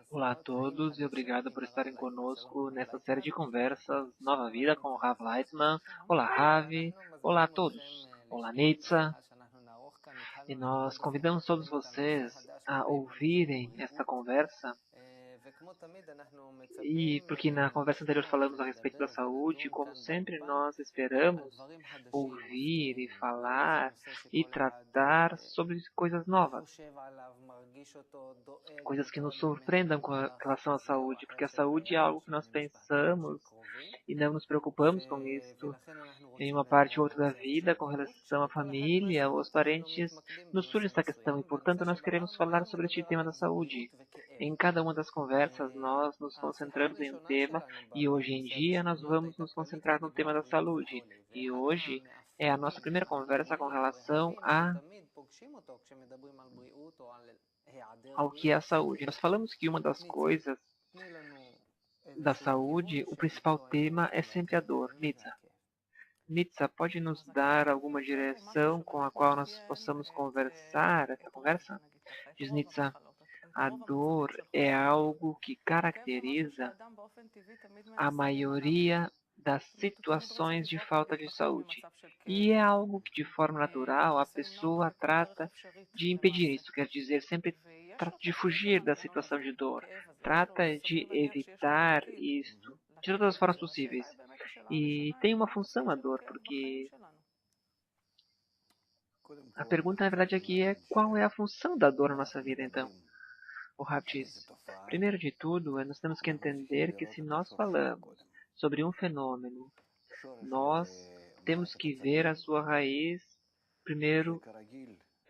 Olá a todos e obrigado por estarem conosco nessa série de conversas Nova Vida com o Rav Leitman. Olá, Ravi. Olá a todos. Olá, Nitza. E nós convidamos todos vocês a ouvirem esta conversa. E porque na conversa anterior falamos a respeito da saúde, como sempre nós esperamos ouvir e falar e tratar sobre coisas novas, coisas que nos surpreendam com relação à saúde, porque a saúde é algo que nós pensamos e não nos preocupamos com isto. Em uma parte ou outra da vida, com relação à família ou aos parentes, nos surge esta questão e, portanto, nós queremos falar sobre este tema da saúde. Em cada uma das conversas, nós nos concentramos em um tema e hoje em dia nós vamos nos concentrar no tema da saúde. E hoje é a nossa primeira conversa com relação ao que é a saúde. Nós falamos que uma das coisas da saúde, o principal tema é sempre a dor. Nitza, pode nos dar alguma direção com a qual nós possamos conversar essa conversa? Diz Nitza, a dor é algo que caracteriza a maioria das situações de falta de saúde. E é algo que, de forma natural, a pessoa trata de impedir isso, quer dizer, sempre trata de fugir da situação de dor, trata de evitar isto de todas as formas possíveis. E tem uma função a dor, porque a pergunta, na verdade, aqui é qual é a função da dor na nossa vida, então? O Rav diz, primeiro de tudo, nós temos que entender que se nós falamos sobre um fenômeno, nós temos que ver a sua raiz primeiro,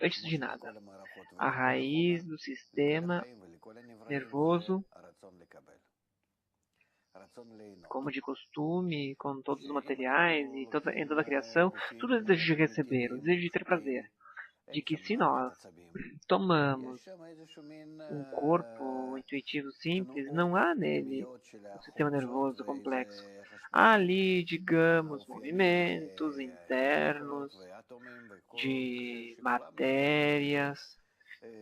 antes de nada. A raiz do sistema nervoso, como de costume, com todos os materiais e em toda a criação, tudo é desejo de receber, o desejo de ter prazer. De que se nós tomamos um corpo intuitivo simples, não há nele um sistema nervoso complexo. Há ali, digamos, movimentos internos de matérias,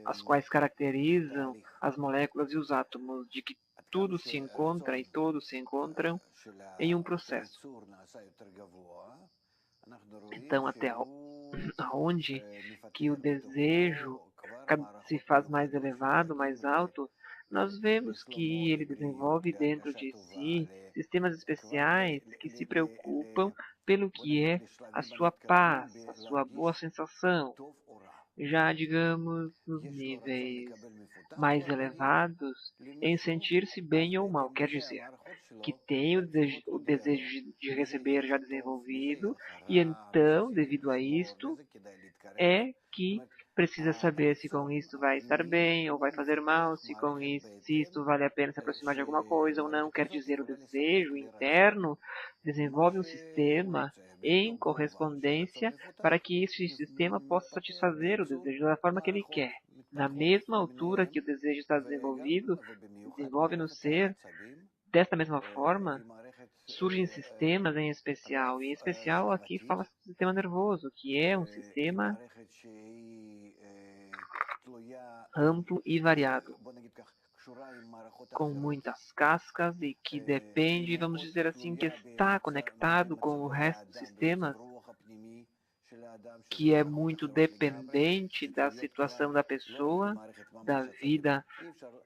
as quais caracterizam as moléculas e os átomos, de que tudo se encontra e todos se encontram em um processo. Então, até onde que o desejo se faz mais elevado, mais alto, nós vemos que ele desenvolve dentro de si sistemas especiais que se preocupam pelo que é a sua paz, a sua boa sensação. Já, digamos, nos níveis mais elevados, em sentir-se bem ou mal, quer dizer, que tem o desejo de receber já desenvolvido, e então, devido a isto, é que precisa saber se com isto vai estar bem ou vai fazer mal, se isto vale a pena se aproximar de alguma coisa ou não. Quer dizer, o desejo interno desenvolve um sistema em correspondência para que este sistema possa satisfazer o desejo da forma que ele quer. Na mesma altura que o desejo está desenvolvido, desenvolve no ser, desta mesma forma, surgem sistemas em especial, e em especial aqui fala do sistema nervoso, que é um sistema amplo e variado, com muitas cascas e que depende, vamos dizer assim, que está conectado com o resto dos sistemas, que é muito dependente da situação da pessoa, da vida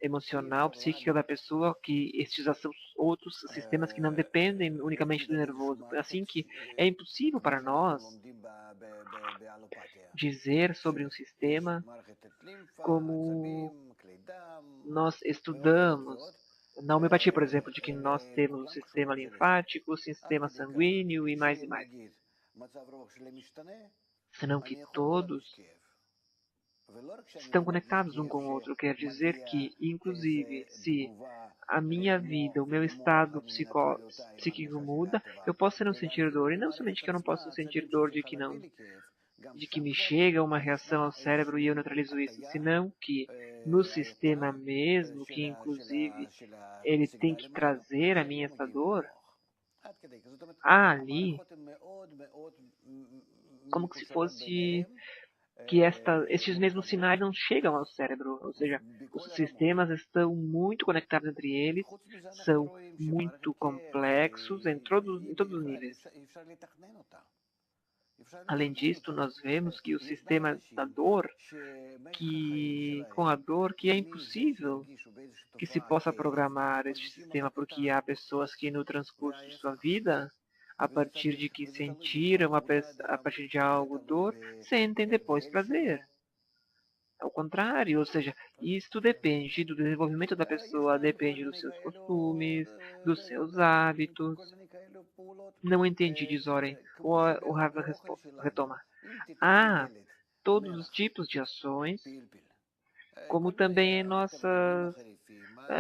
emocional, psíquica da pessoa, que estes são outros sistemas que não dependem unicamente do nervoso. Assim que é impossível para nós dizer sobre um sistema como nós estudamos na homeopatia, por exemplo, de que nós temos o sistema linfático, o sistema sanguíneo e mais, senão que todos estão conectados um com o outro. Quer dizer que, inclusive, se a minha vida, o meu estado psíquico muda, eu posso não sentir dor. E não somente que eu não posso sentir dor de que me chega uma reação ao cérebro e eu neutralizo isso, senão que no sistema mesmo, que inclusive ele tem que trazer a mim essa dor, há ali como que se fosse que estes mesmos sinais não chegam ao cérebro, ou seja, os sistemas estão muito conectados entre eles, são muito complexos em todos os níveis. Além disto, nós vemos que o sistema da dor, com a dor, que é impossível que se possa programar este sistema, porque há pessoas que no transcurso de sua vida, a partir de que sentiram, a partir de algo dor, sentem depois prazer. Ao contrário, ou seja, isto depende do desenvolvimento da pessoa, depende dos seus costumes, dos seus hábitos. Não entendi, diz Oren. O Rav retoma. Há todos os tipos de ações, como também em nossas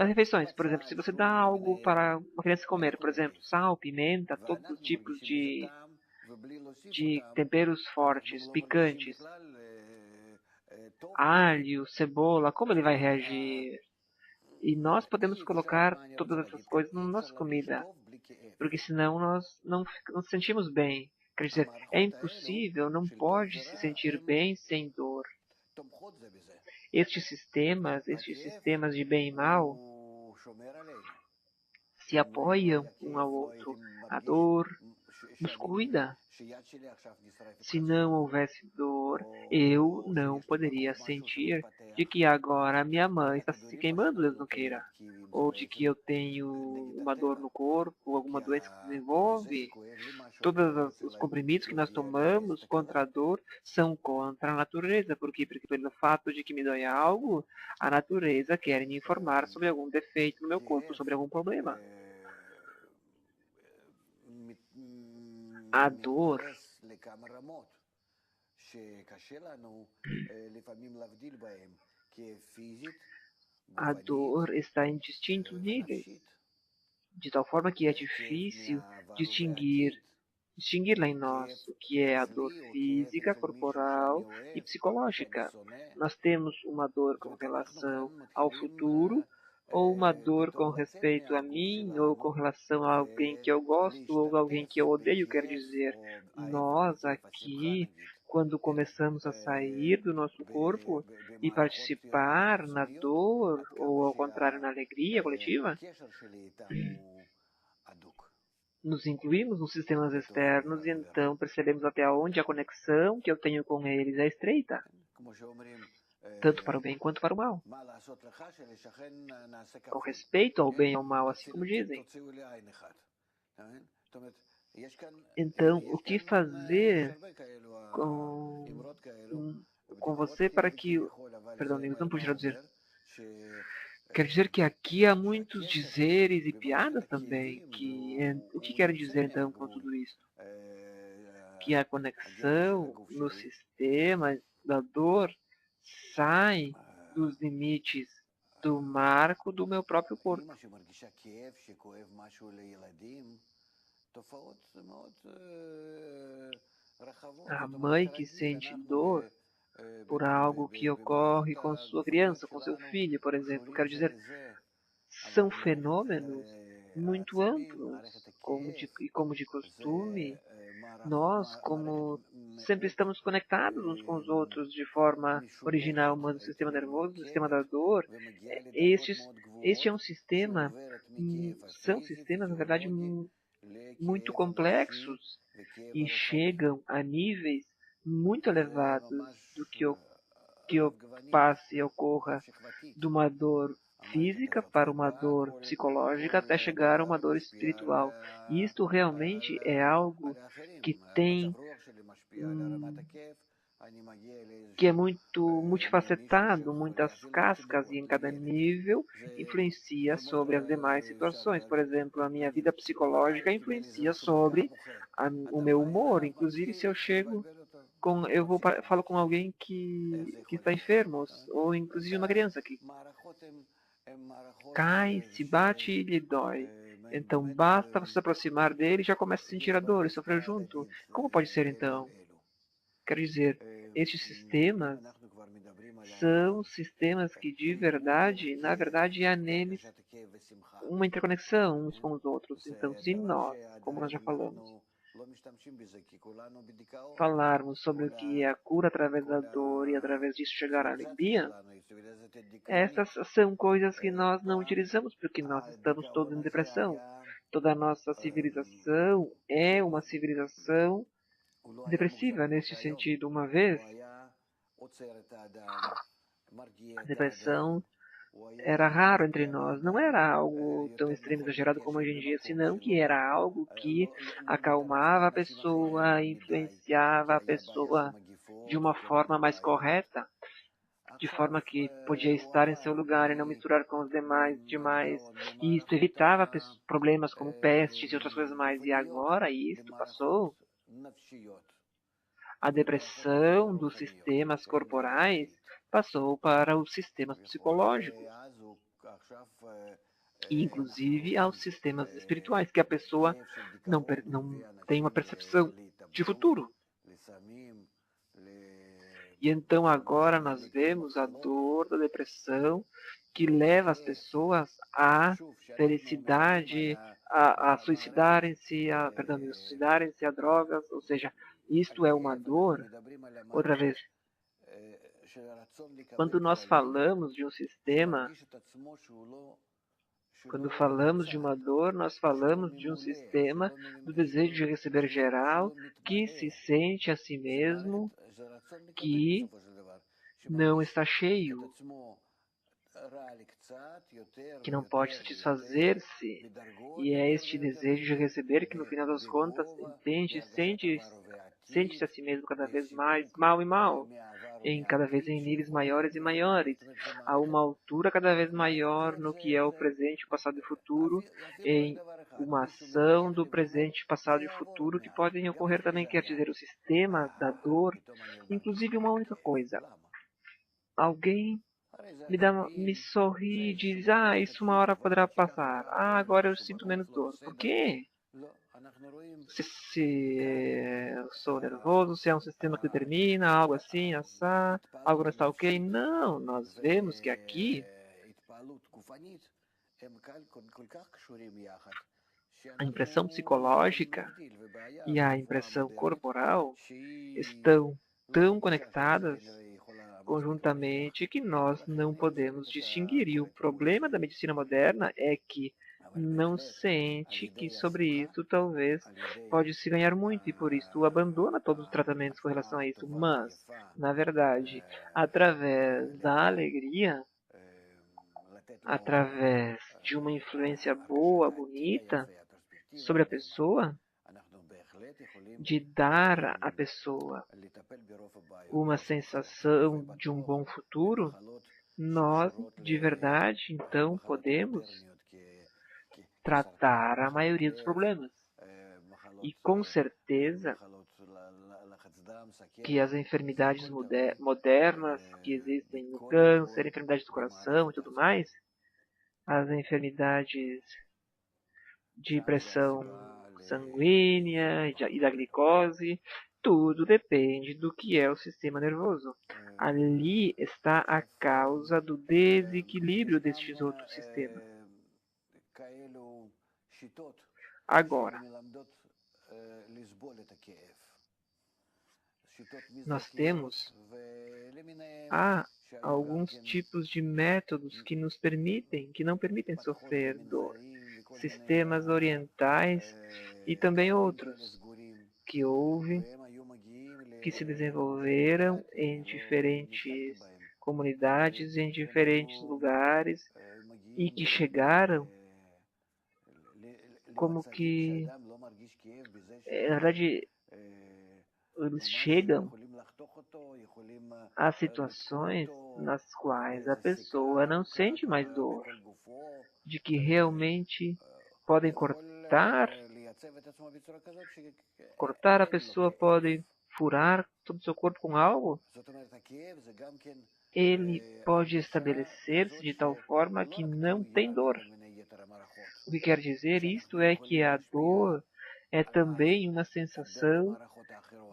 refeições. Por exemplo, se você dá algo para uma criança comer, por exemplo, sal, pimenta, todos os tipos de temperos fortes, picantes, alho, cebola, como ele vai reagir? E nós podemos colocar todas essas coisas na nossa comida, porque senão nós não nos sentimos bem. Quer dizer, é impossível, não pode se sentir bem sem dor. Estes sistemas de bem e mal, se apoiam um ao outro. A dor nos cuida. Se não houvesse dor, eu não poderia sentir de que agora minha mãe está se queimando, Deus não queira. Ou de que eu tenho uma dor no corpo, alguma doença que se desenvolve. Todos os comprimidos que nós tomamos contra a dor são contra a natureza. Por quê? Porque pelo fato de que me dói algo, a natureza quer me informar sobre algum defeito no meu corpo, sobre algum problema. A dor está em distintos níveis, de tal forma que é difícil distingui-la em nós, o que é a dor física, corporal e psicológica. Nós temos uma dor com relação ao futuro, ou uma dor com respeito a mim, ou com relação a alguém que eu gosto, ou alguém que eu odeio, quer dizer, nós aqui, quando começamos a sair do nosso corpo e participar na dor, ou ao contrário, na alegria coletiva, nos incluímos nos sistemas externos e então percebemos até onde a conexão que eu tenho com eles é estreita, tanto para o bem quanto para o mal. Com respeito ao bem e ao mal, assim como dizem. Então, o que fazer com você para que... Perdão, amigos, não pude traduzir. Quer dizer que aqui há muitos dizeres e piadas também. O que quero dizer então com tudo isso? Que a conexão no sistema da dor sai dos limites do marco do meu próprio corpo. A mãe que sente dor por algo que ocorre com sua criança, com seu filho, por exemplo. Quero dizer, são fenômenos muito amplos, como de costume, nós, como sempre estamos conectados uns com os outros de forma original, mas o sistema nervoso, o sistema da dor, este é um sistema, são sistemas, na verdade, muito complexos e chegam a níveis muito elevados do que passe e ocorra de uma dor física para uma dor psicológica até chegar a uma dor espiritual. E isto realmente é algo que que é muito multifacetado, muitas cascas e em cada nível influencia sobre as demais situações. Por exemplo, a minha vida psicológica influencia sobre o meu humor, inclusive se eu falo com alguém que está enfermo, ou inclusive uma criança que cai, se bate e lhe dói. Então basta você se aproximar dele e já começa a sentir a dor e sofrer junto. Como pode ser então? Quer dizer, estes sistemas são sistemas que de verdade, na verdade, há neles uma interconexão uns com os outros. Então, se nós, como nós já falamos, falarmos sobre o que é a cura através da dor e através disso chegar à alegria, essas são coisas que nós não utilizamos porque nós estamos todos em depressão. Toda a nossa civilização é uma civilização depressiva neste sentido. Uma vez, a depressão era raro entre nós, não era algo tão extremo exagerado como hoje em dia, senão que era algo que acalmava a pessoa, influenciava a pessoa de uma forma mais correta, de forma que podia estar em seu lugar e não misturar com os demais, e isto evitava problemas como pestes e outras coisas mais. E agora isto passou. A depressão dos sistemas corporais passou para os sistemas psicológicos e inclusive aos sistemas espirituais, que a pessoa não tem uma percepção de futuro. E então agora nós vemos a dor da depressão que leva as pessoas à felicidade, a suicidarem-se, a drogas, ou seja, isto é uma dor. Outra vez, quando nós falamos de um sistema, quando falamos de uma dor, nós falamos de um sistema do desejo de receber geral, que se sente a si mesmo, que não está cheio, que não pode satisfazer-se. E é este desejo de receber que, no final das contas, sente-se a si mesmo cada vez mais mal e mal, cada vez em níveis maiores e maiores, a uma altura cada vez maior no que é o presente, o passado e o futuro, em uma ação do presente, passado e futuro que podem ocorrer também, quer dizer, o sistema da dor, inclusive uma única coisa. Alguém me sorri e diz, isso uma hora poderá passar. Agora eu sinto menos dor. Por quê? Se eu sou nervoso, se é um sistema que determina, algo assim, assar, algo não está ok. Não, nós vemos que aqui a impressão psicológica e a impressão corporal estão tão conectadas conjuntamente que nós não podemos distinguir. E o problema da medicina moderna é que não sente que sobre isso talvez pode se ganhar muito e por isso abandona todos os tratamentos com relação a isso. Mas, na verdade, através da alegria, através de uma influência boa, bonita sobre a pessoa, de dar à pessoa uma sensação de um bom futuro, nós de verdade então podemos tratar a maioria dos problemas. E com certeza que as enfermidades modernas que existem, o câncer, enfermidades do coração e tudo mais, as enfermidades de pressão sanguínea e da glicose, tudo depende do que é o sistema nervoso. Ali está a causa do desequilíbrio destes outros sistemas. Agora, nós temos alguns tipos de métodos que não permitem sofrer dor. Sistemas orientais e também outros que se desenvolveram em diferentes comunidades, em diferentes lugares e que chegaram como que, na verdade, eles chegam a situações nas quais a pessoa não sente mais dor, de que realmente podem cortar a pessoa, pode furar todo o seu corpo com algo. Ele pode estabelecer-se de tal forma que não tem dor. O que quer dizer isto é que a dor é também uma sensação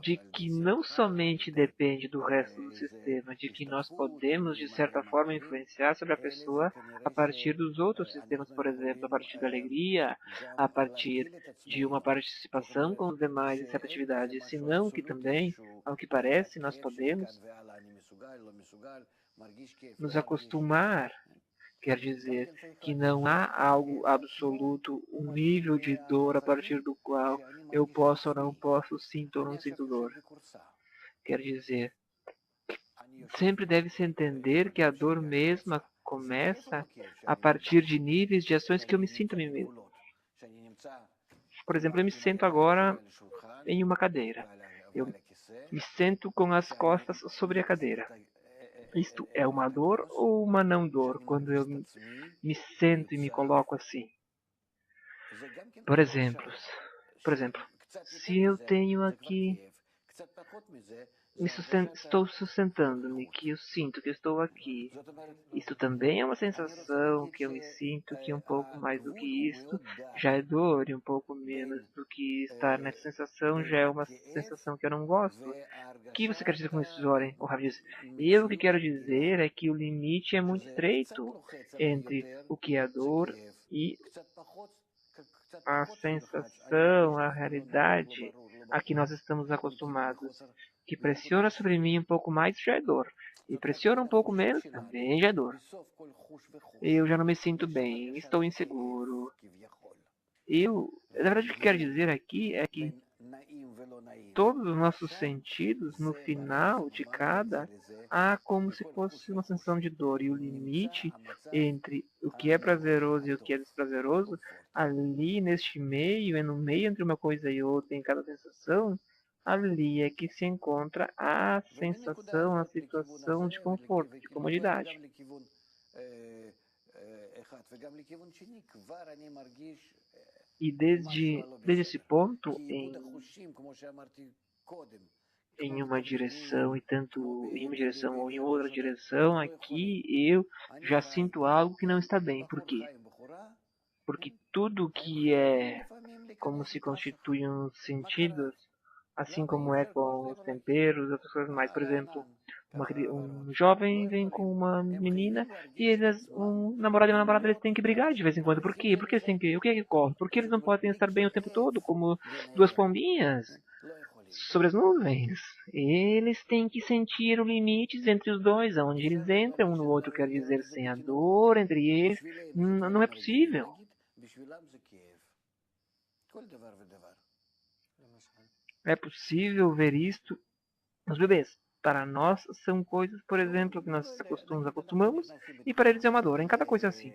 de que não somente depende do resto do sistema, de que nós podemos, de certa forma, influenciar sobre a pessoa a partir dos outros sistemas, por exemplo, a partir da alegria, a partir de uma participação com os demais em certa atividade, senão que também, ao que parece, nós podemos nos acostumar. Quer dizer que não há algo absoluto, um nível de dor a partir do qual eu posso ou não posso, sinto ou não sinto dor. Quer dizer, sempre deve-se entender que a dor mesma começa a partir de níveis de ações que eu me sinto a mim mesmo. Por exemplo, eu me sento agora em uma cadeira. Eu me sento com as costas sobre a cadeira. Isto é uma dor ou uma não dor quando eu me sento e me coloco assim? Por exemplo, se eu tenho aqui, estou sustentando-me, que eu sinto que estou aqui. Isso também é uma sensação que eu me sinto que um pouco mais do que isto já é dor, e um pouco menos do que estar nessa sensação já é uma sensação que eu não gosto. O que você quer dizer com isso, Zoren? O Rav diz, eu o que quero dizer é que o limite é muito estreito entre o que é a dor e a sensação, a realidade a que nós estamos acostumados. Que pressiona sobre mim um pouco mais já é dor. E pressiona um pouco menos também já é dor. Eu já não me sinto bem, estou inseguro. Na verdade, o que quero dizer aqui é que todos os nossos sentidos, no final de cada, há como se fosse uma sensação de dor. E o limite entre o que é prazeroso e o que é desprazeroso, ali neste meio, no meio entre uma coisa e outra, em cada sensação, ali é que se encontra a sensação, a situação de conforto, de comodidade. E desde esse ponto, em uma direção e tanto em uma direção ou em outra direção, aqui eu já sinto algo que não está bem. Por quê? Porque tudo que é como se constituem os sentidos, assim como é com os temperos, outras coisas mais. Por exemplo, um jovem vem com uma menina e um namorado e uma namorada eles têm que brigar de vez em quando. Por quê? Porque eles têm que, o que é que ocorre? Porque eles não podem estar bem o tempo todo, como duas pombinhas sobre as nuvens. Eles têm que sentir os limites entre os dois, aonde eles entram um no outro, quer dizer, sem a dor entre eles, não é possível. É possível ver isto nos bebês. Para nós são coisas, por exemplo, que nós nos acostumamos, e para eles é uma dor. Em cada coisa assim.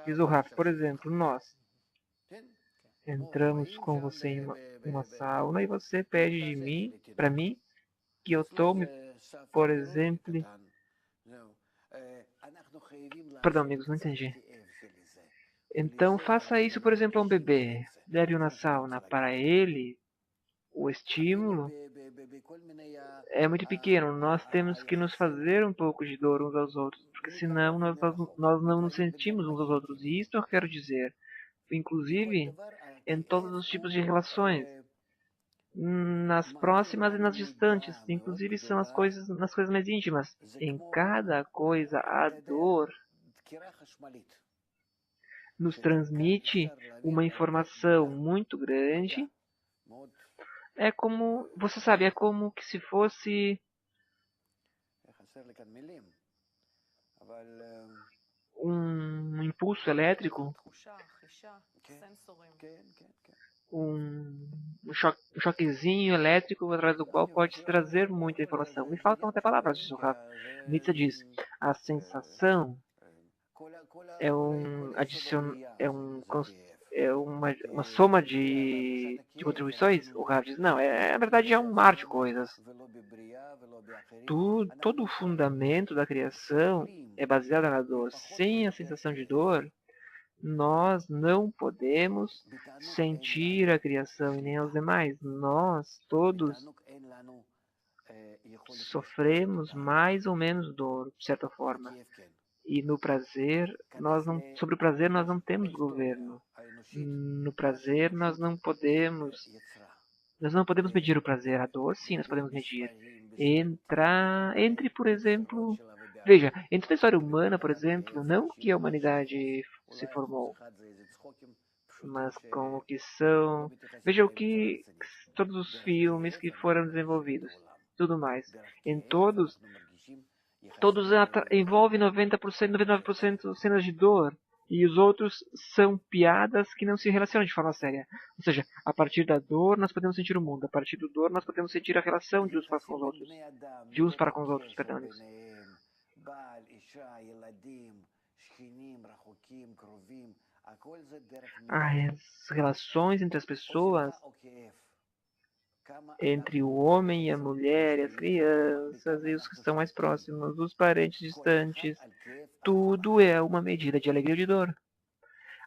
Diz o Raf, por exemplo, nós entramos com você em uma sauna e você pede de mim, para mim, que eu tome, por exemplo... Perdão, amigos, não entendi. Então, faça isso, por exemplo, a um bebê. Leve-o na sauna. Para ele, o estímulo é muito pequeno. Nós temos que nos fazer um pouco de dor uns aos outros, porque senão nós não nos sentimos uns aos outros. E isso eu quero dizer, inclusive, em todos os tipos de relações, nas próximas e nas distantes, inclusive são nas coisas mais íntimas. Em cada coisa, a dor nos transmite uma informação muito grande. É como, você sabe, é como que se fosse um impulso elétrico, um choquezinho elétrico através do qual pode trazer muita informação. Me faltam até palavras disso, Rafa. Nietzsche diz, a sensação é uma soma de contribuições? O Rav diz, não, na verdade é um mar de coisas. Todo o fundamento da criação é baseado na dor. Sem a sensação de dor, nós não podemos sentir a criação e nem os demais. Nós todos sofremos mais ou menos dor, de certa forma. E no prazer, sobre o prazer nós não temos governo. No prazer nós não podemos medir o prazer. A dor, sim, nós podemos medir. Entre, por exemplo, veja, entre a história humana, por exemplo, não que a humanidade se formou, mas com o que são. Veja o que todos os filmes que foram desenvolvidos, tudo mais. Em todos envolvem 90%, 99% cenas de dor. E os outros são piadas que não se relacionam de forma séria. Ou seja, a partir da dor nós podemos sentir o mundo. A partir da dor nós podemos sentir a relação de uns para com os outros. De uns para com os outros, perdão. As relações entre as pessoas, entre o homem e a mulher, e as crianças e os que estão mais próximos, os parentes distantes, tudo é uma medida de alegria ou de dor.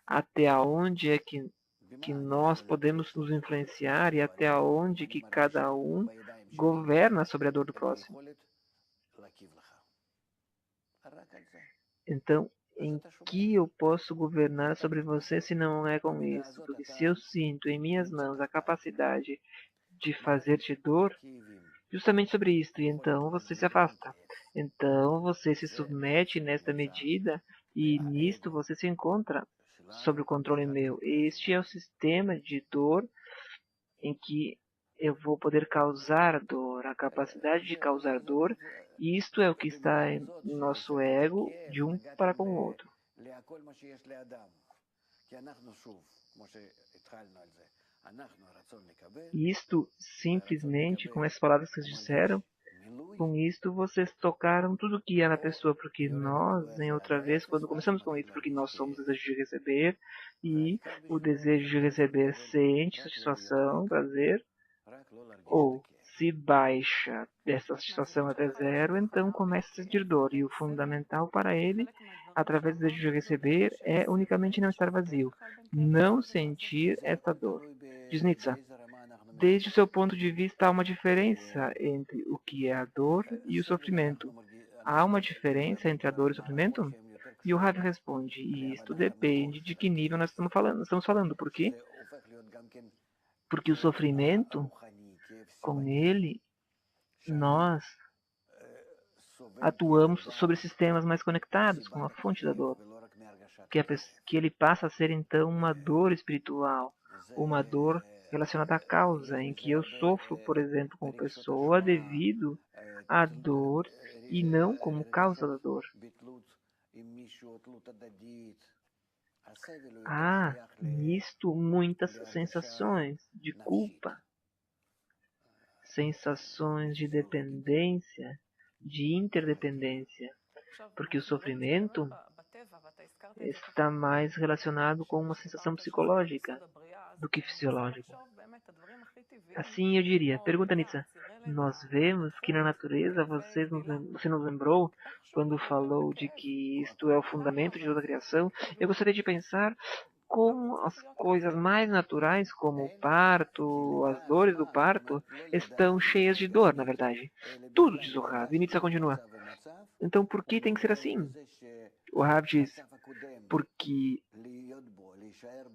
Até onde é que nós podemos nos influenciar e até onde que cada um governa sobre a dor do próximo. Então, em que eu posso governar sobre você se não é com isso? Porque se eu sinto em minhas mãos a capacidade de fazer-te dor, justamente sobre isto, e então você se afasta. Então você se submete nesta medida e nisto você se encontra sob o controle meu. Este é o sistema de dor em que eu vou poder causar dor, a capacidade de causar dor, e isto é o que está em nosso ego de um para com o outro. Isto simplesmente, com as palavras que vocês disseram, com isto vocês tocaram tudo que há na pessoa, porque nós, em outra vez, quando começamos com isso, porque nós somos o desejo de receber, e o desejo de receber sente satisfação, prazer, ou se baixa dessa satisfação até zero, então começa a sentir dor, e o fundamental para ele, através do desejo de receber, é unicamente não estar vazio, não sentir essa dor. Diz Nietzsche, desde o seu ponto de vista, há uma diferença entre o que é a dor e o sofrimento. Há uma diferença entre a dor e o sofrimento? E o Ravi responde, e isto depende de que nível nós estamos falando. Por quê? Porque o sofrimento, com ele, nós atuamos sobre sistemas mais conectados com a fonte da dor. Que ele passa a ser, então, uma dor espiritual, uma dor relacionada à causa, em que eu sofro, por exemplo, como pessoa devido à dor e não como causa da dor. Há nisto muitas sensações de culpa, sensações de dependência, de interdependência, porque o sofrimento está mais relacionado com uma sensação psicológica do que fisiológica. Assim eu diria, pergunta Nietzsche, nós vemos que na natureza você nos lembrou quando falou de que isto é o fundamento de toda a criação. Eu gostaria de pensar como as coisas mais naturais, como o parto, as dores do parto, estão cheias de dor, na verdade. Tudo, diz o Rav. E Nietzsche continua. Então por que tem que ser assim? O Rav diz, porque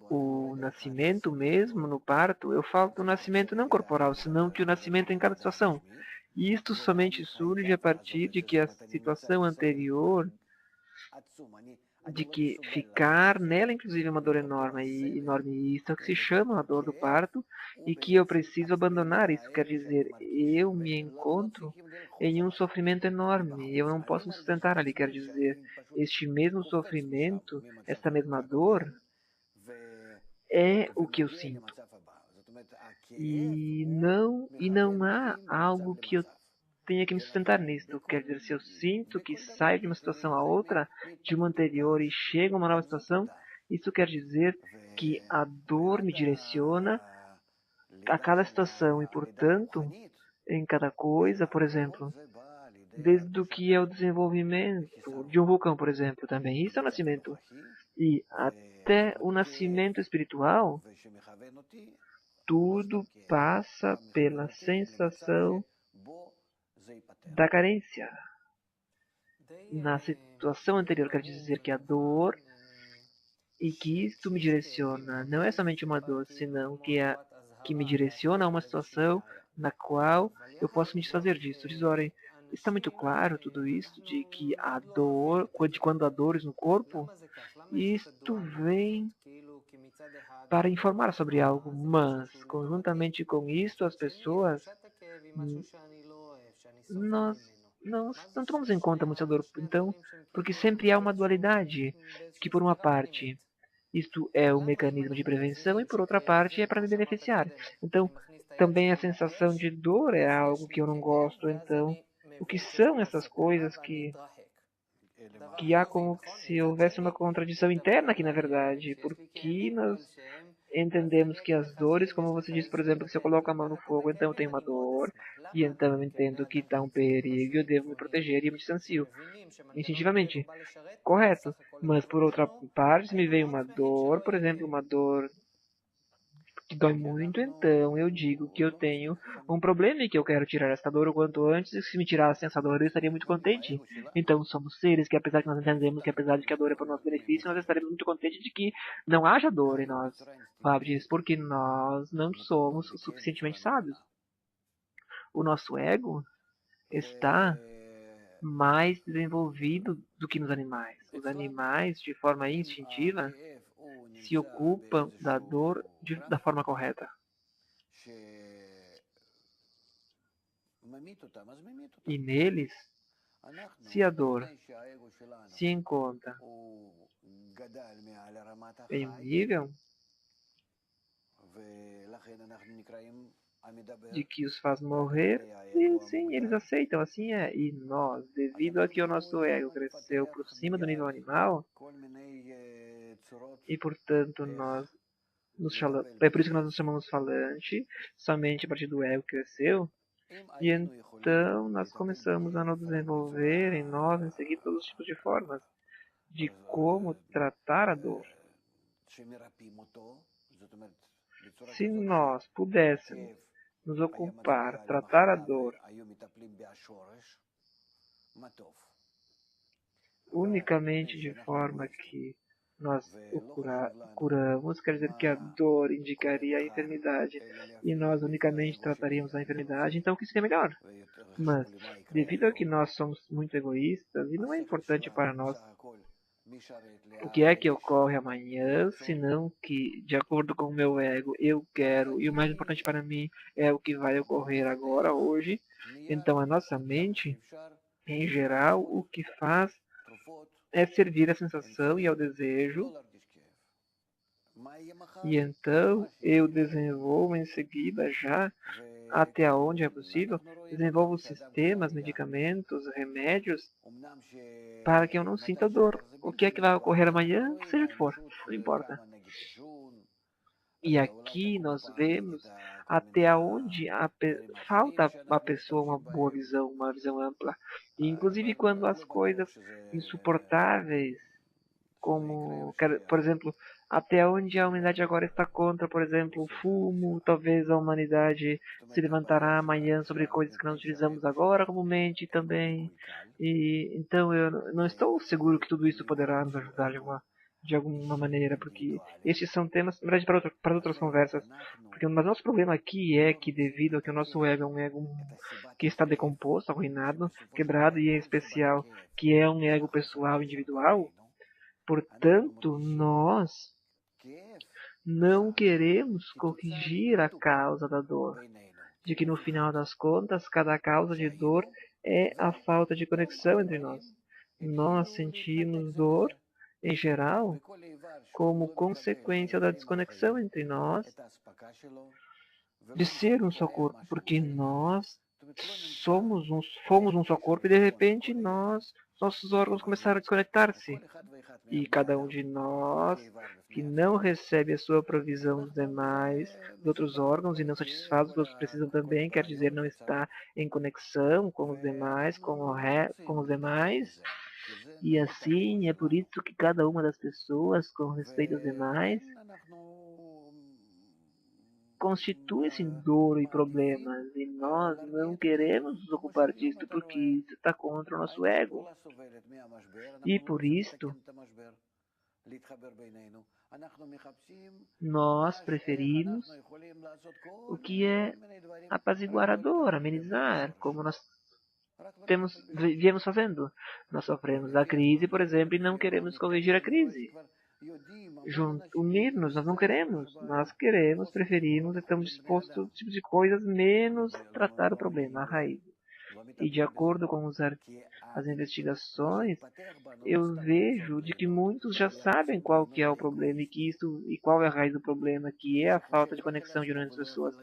o nascimento mesmo, no parto, eu falo do nascimento não corporal, senão que o nascimento em cada situação. E isto somente surge a partir de que a situação anterior, de que ficar nela, inclusive, é uma dor enorme, e isso é o que se chama a dor do parto, e que eu preciso abandonar. Isso quer dizer, eu me encontro em um sofrimento enorme, eu não posso me sustentar ali. Quer dizer, este mesmo sofrimento, esta mesma dor, é o que eu sinto. E não há algo que eu tenha que me sustentar nisto. Quer dizer, se eu sinto que saio de uma situação a outra, de uma anterior e chego a uma nova situação, isso quer dizer que a dor me direciona a cada situação e, portanto, em cada coisa, por exemplo, desde o que é o desenvolvimento de um vulcão, por exemplo, também. Isso é o nascimento. E até o nascimento espiritual, tudo passa pela sensação da carência. na situação anterior, quer dizer que a dor e que isto me direciona, não é somente uma dor, senão que me direciona a uma situação na qual eu posso me desfazer disso. Diz, Oren, está muito claro tudo isso, de que a dor, de quando há dores no corpo, isto vem para informar sobre algo, mas, conjuntamente com isto, as pessoas, nós não tomamos em conta muito a dor, então, porque sempre há uma dualidade, que por uma parte isto é um mecanismo de prevenção e, por outra parte, é para me beneficiar. Então, também a sensação de dor é algo que eu não gosto. Então, o que são essas coisas que há como se houvesse uma contradição interna aqui, na verdade? Porque nós entendemos que as dores, como você disse, por exemplo, que se eu coloco a mão no fogo, então eu tenho uma dor, e então eu entendo que está um perigo, eu devo me proteger e me distancio instintivamente. Correto. Mas por outra parte, se me vem uma dor, por exemplo, uma dor que dói muito, então eu digo que eu tenho um problema e que eu quero tirar essa dor o quanto antes, e se me tirassem essa dor eu estaria muito contente. Então somos seres que, apesar de nós entendemos que apesar de que a dor é para o nosso benefício, nós estaremos muito contentes de que não haja dor em nós. Fábio, porque nós não somos suficientemente sábios. O nosso ego está mais desenvolvido do que nos animais. Os animais, de forma instintiva, se ocupam da dor da forma correta. E neles, se a dor se encontra em um nível de que os faz morrer, e sim, eles aceitam, assim é. E nós, devido a que o nosso ego cresceu por cima do nível animal, e portanto é por isso que nós nos chamamos falante, somente a partir do ego que cresceu, e então nós começamos a nos desenvolver em nós, em seguir todos os tipos de formas de como tratar a dor. Se nós pudéssemos nos ocupar, tratar a dor unicamente de forma que nós curamos, quer dizer que a dor indicaria a enfermidade e nós unicamente trataríamos a enfermidade, então o que seria melhor? Mas, devido a que nós somos muito egoístas, e não é importante para nós o que é que ocorre amanhã, senão que, de acordo com o meu ego, eu quero, e o mais importante para mim é o que vai ocorrer agora, hoje. Então, a nossa mente, em geral, o que faz é servir à sensação e ao desejo, e então eu desenvolvo em seguida, já até onde é possível, desenvolvo sistemas, medicamentos, remédios, para que eu não sinta dor. O que é que vai ocorrer amanhã, seja o que for, não importa. E aqui nós vemos até onde falta a pessoa uma boa visão, uma visão ampla. E, inclusive quando as coisas insuportáveis, como, por exemplo, até onde a humanidade agora está contra, por exemplo, o fumo, talvez a humanidade se levantará amanhã sobre coisas que nós utilizamos agora comumente também. E então eu não estou seguro que tudo isso poderá nos ajudar de alguma maneira, porque estes são temas, na verdade, para outras conversas. Mas nosso problema aqui é que, devido a que o nosso ego é um ego que está decomposto, arruinado, quebrado, e em especial que é um ego pessoal, individual, portanto, nós não queremos corrigir a causa da dor, de que no final das contas, cada causa de dor é a falta de conexão entre nós. Nós sentimos dor, em geral, como consequência da desconexão entre nós, de ser um só corpo, porque nós fomos um só corpo e de repente nossos órgãos começaram a desconectar-se. E cada um de nós que não recebe a sua provisão dos demais, dos outros órgãos, e não satisfaz os que outros precisam também, quer dizer, não está em conexão com os demais, com os demais. E assim, é por isso que cada uma das pessoas, com respeito aos demais, constituem-se em dor e problemas, e nós não queremos nos ocupar disto porque isso está contra o nosso ego. E por isto, nós preferimos o que é apaziguador, amenizar, como nós viemos fazendo. Nós sofremos da crise, por exemplo, e não queremos corrigir a crise. Unir-nos, nós não queremos. Nós queremos, preferimos, estamos dispostos a tipo de coisas, menos tratar o problema, a raiz. E de acordo com as investigações, eu vejo de que muitos já sabem qual que é o problema e qual é a raiz do problema, que é a falta de conexão de as pessoas.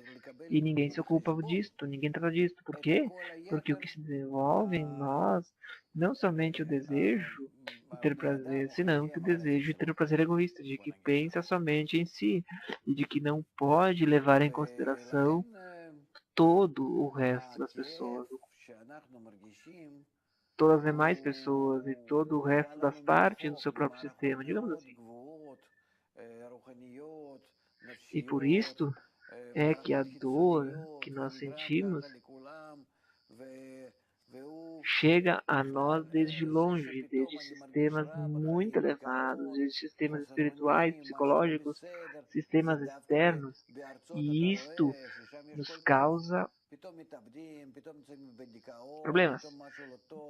E ninguém se ocupa disto, ninguém trata disto. Por quê? Porque o que se desenvolve em nós, não somente o desejo de ter prazer, senão que o desejo de ter o prazer egoísta, de que pensa somente em si, e de que não pode levar em consideração todo o resto das pessoas, todas as demais pessoas e todo o resto das partes do seu próprio sistema, digamos assim. E por isto é que a dor que nós sentimos chega a nós desde longe, desde sistemas muito elevados, desde sistemas espirituais, psicológicos, sistemas externos, e isto nos causa problemas,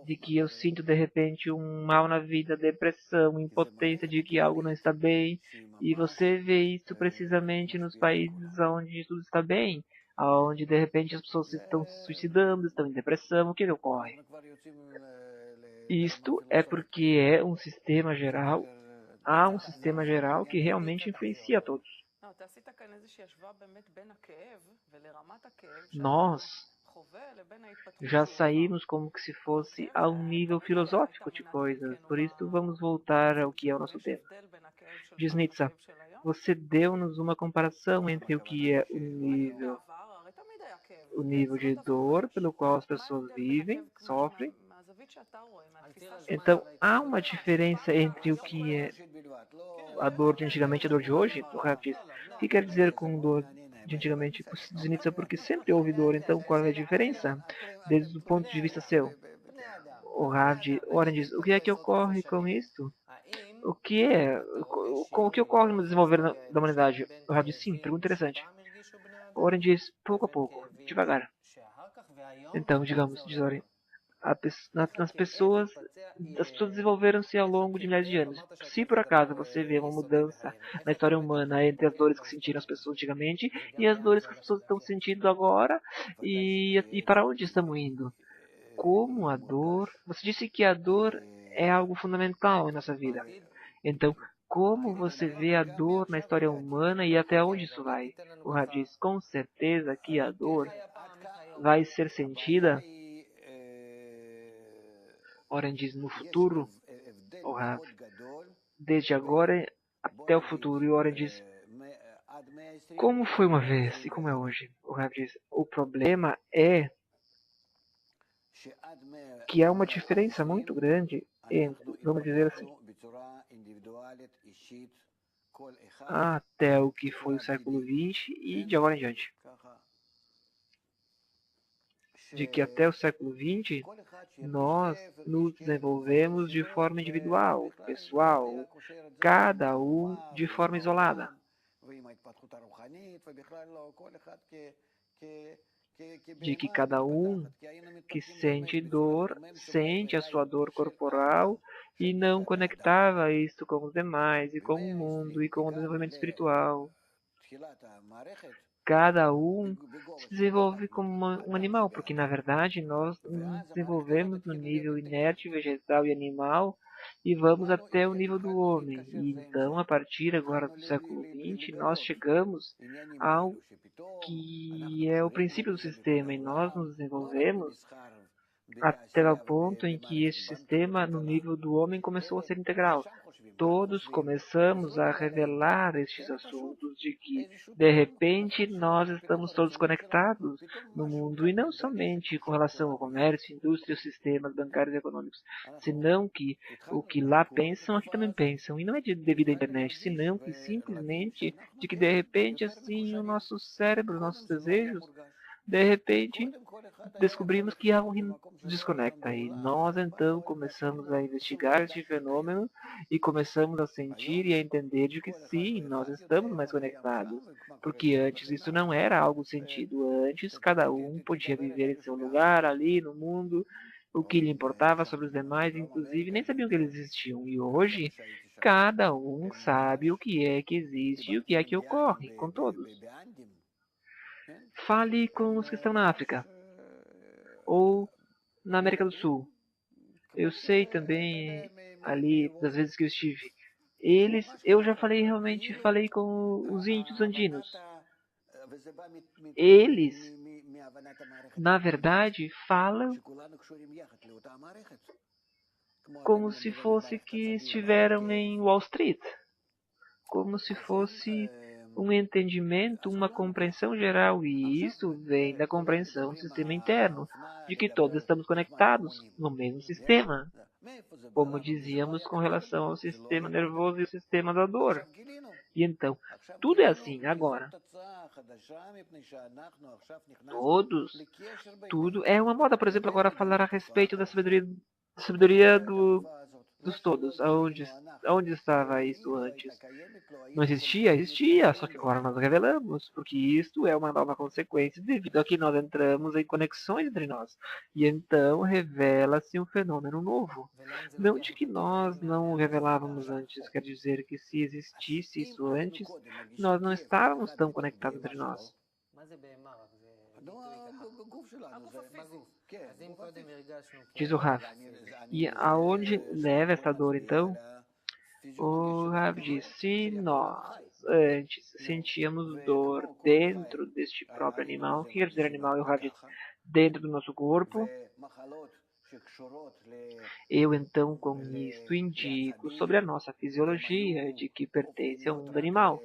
de que eu sinto de repente um mal na vida, depressão, impotência de que algo não está bem, e você vê isso precisamente nos países onde tudo está bem, onde de repente as pessoas estão se suicidando, estão em depressão, o que ocorre? Isto é porque é um sistema geral, há um sistema geral que realmente influencia a todos. Nós já saímos como que se fosse a um nível filosófico de coisas, por isso vamos voltar ao que é o nosso tema. Diz Nietzsche, você deu-nos uma comparação entre o que é o nível de dor pelo qual as pessoas vivem, sofrem. Então, há uma diferença entre o que é a dor de antigamente e a dor de hoje? O Rav diz. O que quer dizer com dor de antigamente? Porque sempre houve dor, então qual é a diferença? Desde o ponto de vista seu. O Rav diz, o que é que ocorre com isso? O que ocorre no desenvolver da humanidade? O Rav diz, sim, pergunta interessante. Oren diz, pouco a pouco, devagar. Então, digamos, diz Oren, as pessoas desenvolveram-se ao longo de milhares de anos. Se por acaso você vê uma mudança na história humana entre as dores que sentiram as pessoas antigamente e as dores que as pessoas estão sentindo agora, e para onde estamos indo? Como a dor... Você disse que a dor é algo fundamental em nossa vida. Então, como você vê a dor na história humana e até onde isso vai? O Rav diz, com certeza que a dor vai ser sentida. Oren diz, no futuro, o Rav, desde agora até o futuro. E Oren diz, como foi uma vez e como é hoje? O Rav diz, o problema é que há uma diferença muito grande entre, vamos dizer assim, até o que foi o século XX e de agora em diante. De que até o século XX nós nos desenvolvemos de forma individual, pessoal, cada um de forma isolada. De que cada um que sente dor, sente a sua dor corporal e não conectava isto com os demais, e com o mundo, e com o desenvolvimento espiritual. Cada um se desenvolve como um animal, porque na verdade nós nos desenvolvemos no nível inerte, vegetal e animal, e vamos até o nível do homem. E então, a partir agora do século XX, nós chegamos ao que é o princípio do sistema, e nós nos desenvolvemos até o ponto em que este sistema, no nível do homem, começou a ser integral. Todos começamos a revelar estes assuntos de que, de repente, nós estamos todos conectados no mundo, e não somente com relação ao comércio, indústria, sistemas bancários e econômicos, senão que o que lá pensam, aqui também pensam, e não é devido à internet, senão que simplesmente de que, de repente, assim, o nosso cérebro, nossos desejos, de repente, descobrimos que algo nos desconecta e nós então começamos a investigar este fenômeno e começamos a sentir e a entender de que sim, nós estamos mais conectados, porque antes isso não era algo sentido. Antes cada um podia viver em seu lugar ali no mundo, o que lhe importava sobre os demais, inclusive nem sabiam que eles existiam. E hoje cada um sabe o que é que existe e o que é que ocorre com todos. Fale com os que estão na África ou na América do Sul. Eu sei também ali das vezes que eu estive. Eu já falei realmente, falei com os índios andinos. Eles, na verdade, falam como se fosse que estiveram em Wall Street, como se fosse um entendimento, uma compreensão geral, e isso vem da compreensão do sistema interno, de que todos estamos conectados no mesmo sistema, como dizíamos com relação ao sistema nervoso e o sistema da dor. E então, tudo é assim agora. Todos, tudo é uma moda, por exemplo, agora falar a respeito da sabedoria dos todos. Aonde estava isso antes? Não existia? Existia, só que agora nós revelamos, porque isto é uma nova consequência devido a que nós entramos em conexões entre nós. E então revela-se um fenômeno novo. Não de que nós não o revelávamos antes, quer dizer que se existisse isso antes, nós não estávamos tão conectados entre nós. Diz o Raf. E aonde leva essa dor então? O Rav diz, se nós antes sentíamos dor dentro deste próprio animal, o que quer dizer animal? E o Rav diz, dentro do nosso corpo, eu então com isto indico sobre a nossa fisiologia de que pertence ao mundo animal.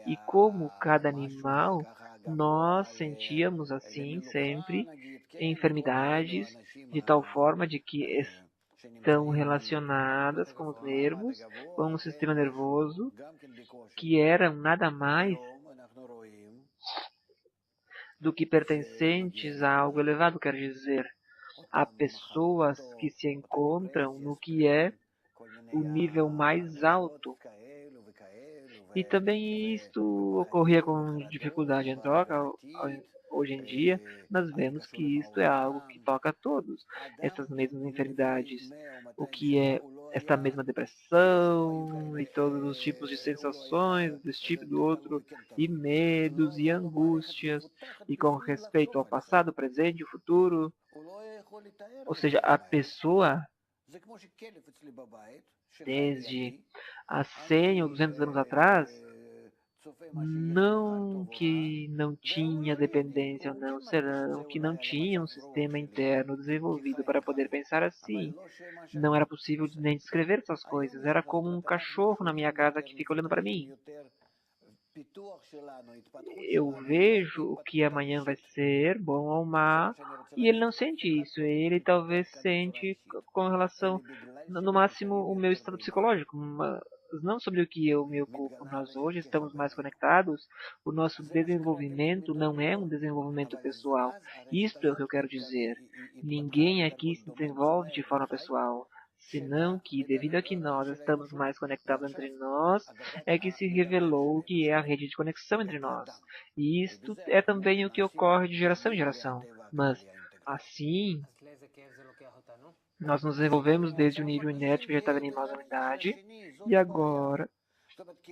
E como cada animal, nós sentíamos assim sempre enfermidades de tal forma de que estão relacionadas com os nervos, com o sistema nervoso, que eram nada mais do que pertencentes a algo elevado, quer dizer, a pessoas que se encontram no que é o nível mais alto. E também isto ocorria com dificuldade em troca. Hoje em dia, nós vemos que isto é algo que toca a todos, essas mesmas enfermidades, o que é esta mesma depressão e todos os tipos de sensações desse tipo e do outro, e medos e angústias, e com respeito ao passado, presente e futuro. Ou seja, a pessoa, desde há 100 ou 200 anos atrás, não que não tinha dependência ou não, serão que não tinha um sistema interno desenvolvido para poder pensar assim. Não era possível nem descrever essas coisas. Era como um cachorro na minha casa que fica olhando para mim. Eu vejo o que amanhã vai ser, bom ou má, e ele não sente isso. Ele talvez sente com relação, no máximo, o meu estado psicológico, mas não sobre o que eu me ocupo. Nós hoje estamos mais conectados. O nosso desenvolvimento não é um desenvolvimento pessoal. Isto é o que eu quero dizer. Ninguém aqui se desenvolve de forma pessoal, senão que, devido a que nós estamos mais conectados entre nós, é que se revelou o que é a rede de conexão entre nós. E isto é também o que ocorre de geração em geração. Mas, assim, nós nos desenvolvemos desde o nível inerte, vegetal, animal da humanidade, e agora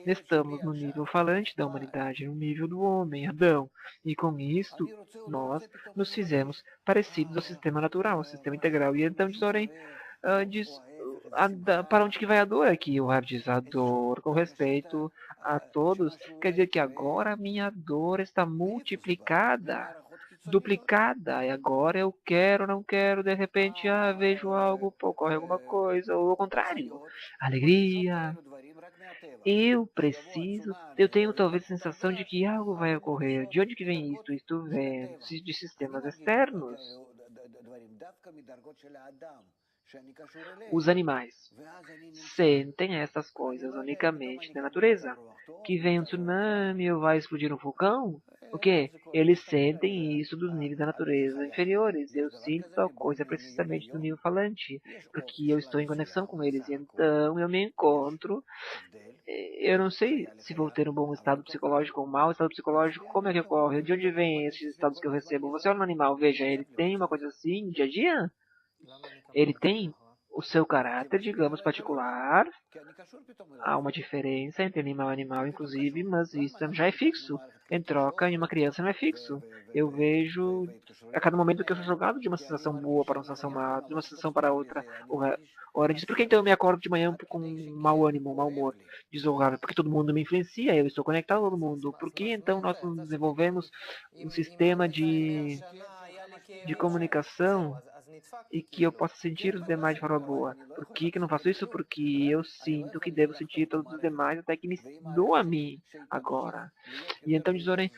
estamos no nível falante da humanidade, no nível do homem, Adão. E com isto, nós nos fizemos parecidos ao sistema natural, ao sistema integral. E então diz para onde que vai a dor aqui? O Rav diz a dor com respeito a todos. Quer dizer que agora a minha dor está multiplicada. duplicada. E agora eu quero, não quero, de repente, vejo algo, ocorre alguma coisa, ou ao contrário, alegria. Eu tenho talvez a sensação de que algo vai ocorrer. De onde que vem isto? Isto vem de sistemas externos. Os animais sentem essas coisas unicamente da natureza. Que vem um tsunami ou vai explodir um vulcão? O quê? Eles sentem isso dos níveis da natureza inferiores. Eu sinto tal coisa precisamente do nível falante, porque eu estou em conexão com eles. E então eu me encontro. Eu não sei se vou ter um bom estado psicológico ou um mau estado psicológico. Como é que ocorre? De onde vêm esses estados que eu recebo? Você olha no animal, veja, ele tem uma coisa assim, dia a dia? Ele tem o seu caráter, digamos, particular. Há uma diferença entre animal e animal, inclusive, mas isso já é fixo. Em troca, em uma criança não é fixo. Eu vejo a cada momento que eu sou jogado de uma sensação boa para uma sensação má, de uma sensação para outra. Ora, diz, por que então eu me acordo de manhã com mau ânimo, mau humor? Diz o Rafa, porque todo mundo me influencia, eu estou conectado a todo mundo. Por que então nós não desenvolvemos um sistema de comunicação e que eu possa sentir os demais de forma boa? Por que eu não faço isso? Porque eu sinto que devo sentir todos os demais até que me dou a mim agora. E então diz, Oren,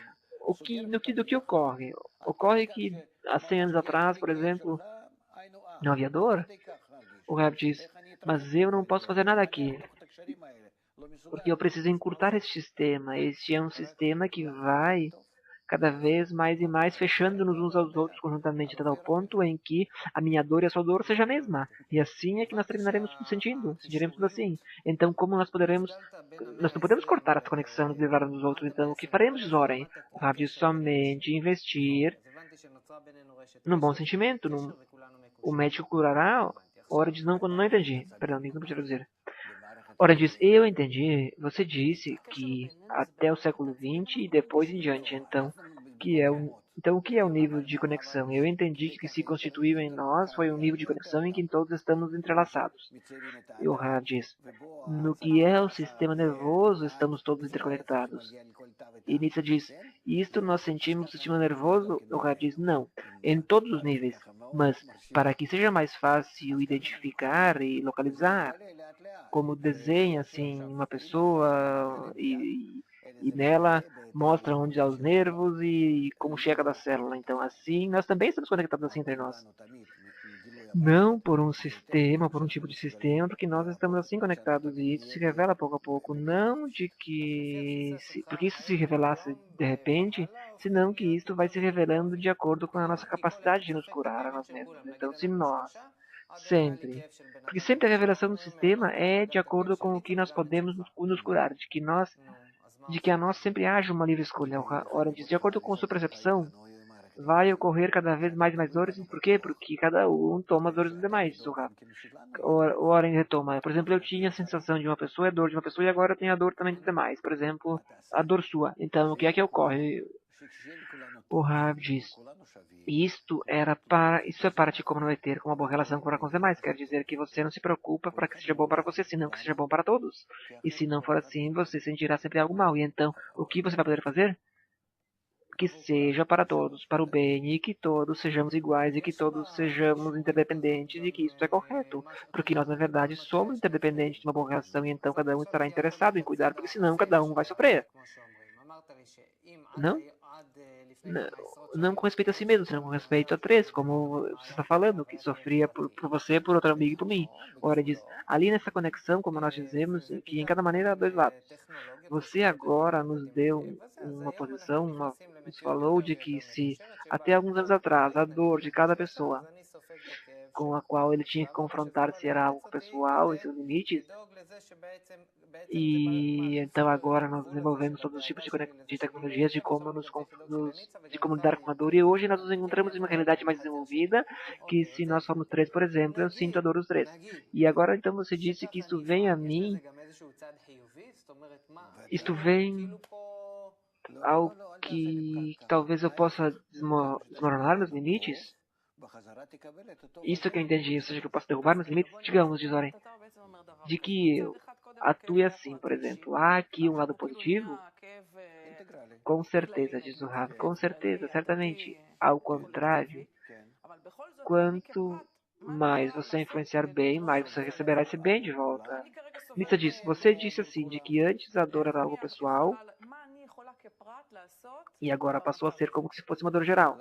do que ocorre? Ocorre que há 100 anos atrás, por exemplo, no aviador, o Rap diz, mas eu não posso fazer nada aqui, porque eu preciso encurtar esse sistema. Este é um sistema que vai cada vez mais e mais fechando-nos uns aos outros conjuntamente, até tal ponto em que a minha dor e a sua dor seja a mesma. E assim é que nós terminaremos sentiremos tudo assim. Então, como nós não podemos cortar essa conexão, nos livrar uns dos outros. Então, o que faremos, Zoren? O Rav diz somente investir num bom sentimento. O médico curará? Ora diz, não entendi. Perdão, não podia dizer. Ora diz, eu entendi. Você disse que até o século XX e depois em diante, então o que é o nível de conexão? Eu entendi que o que se constituiu em nós foi um nível de conexão em que todos estamos entrelaçados. E o Ra diz, no que é o sistema nervoso, estamos todos interconectados. E Nietzsche diz, isto nós sentimos o sistema nervoso? O Ra diz, não, em todos os níveis. Mas, para que seja mais fácil identificar e localizar, como desenha assim uma pessoa e nela mostra onde há os nervos e como chega da célula. Então, assim, nós também estamos conectados assim entre nós. Não por um sistema, por um tipo de sistema, porque nós estamos assim conectados e isso se revela pouco a pouco. Não de que. Porque isso se revelasse de repente, senão que isto vai se revelando de acordo com a nossa capacidade de nos curar a nós mesmos. Então, se nós sempre. Porque sempre a revelação do sistema é de acordo com o que nós podemos nos curar, de que a nós sempre haja uma livre escolha. Ora, de acordo com sua percepção, vai ocorrer cada vez mais e mais dores. Por quê? Porque cada um toma as dores dos demais. O Oren retoma. Por exemplo, eu tinha a sensação de uma pessoa, a dor de uma pessoa, e agora eu tenho a dor também dos demais. Por exemplo, a dor sua. Então, o que é que ocorre? O Rav diz, isso é para te comprometer com uma boa relação com os demais. Quer dizer que você não se preocupa para que seja bom para você, senão que seja bom para todos. E se não for assim, você sentirá sempre algo mal. E então, o que você vai poder fazer? Que seja para todos, para o bem, e que todos sejamos iguais, e que todos sejamos interdependentes, e que isso é correto. Porque nós, na verdade, somos interdependentes de uma boa relação, e então cada um estará interessado em cuidar, porque senão cada um vai sofrer. Não? Não, não com respeito a si mesmo, senão com respeito a três, como você está falando, que sofria por você, por outro amigo e por mim. Ora, diz, ali nessa conexão, como nós dizemos, que em cada maneira há dois lados. Você agora nos deu uma posição, nos falou de que se até alguns anos atrás a dor de cada pessoa com a qual ele tinha que confrontar se era algo pessoal e seus limites, e então agora nós desenvolvemos todos os tipos de tecnologias de como lidar com a dor. E hoje nós nos encontramos em uma realidade mais desenvolvida, que se nós formos três, por exemplo, eu sinto a dor dos três. E agora então você disse que isso vem a mim, isto vem ao que talvez eu possa desmoronar meus limites. Isso que eu entendi, ou seja, que eu posso derrubar meus limites, digamos, diz Oren, de que eu atue assim, por exemplo. Há aqui um lado positivo, Com certeza, diz o Rav, com certeza, certamente. Ao contrário, quanto mais você influenciar bem, mais você receberá esse bem de volta. Nitsa diz, você disse assim, de que antes a dor era algo pessoal, e agora passou a ser como se fosse uma dor geral,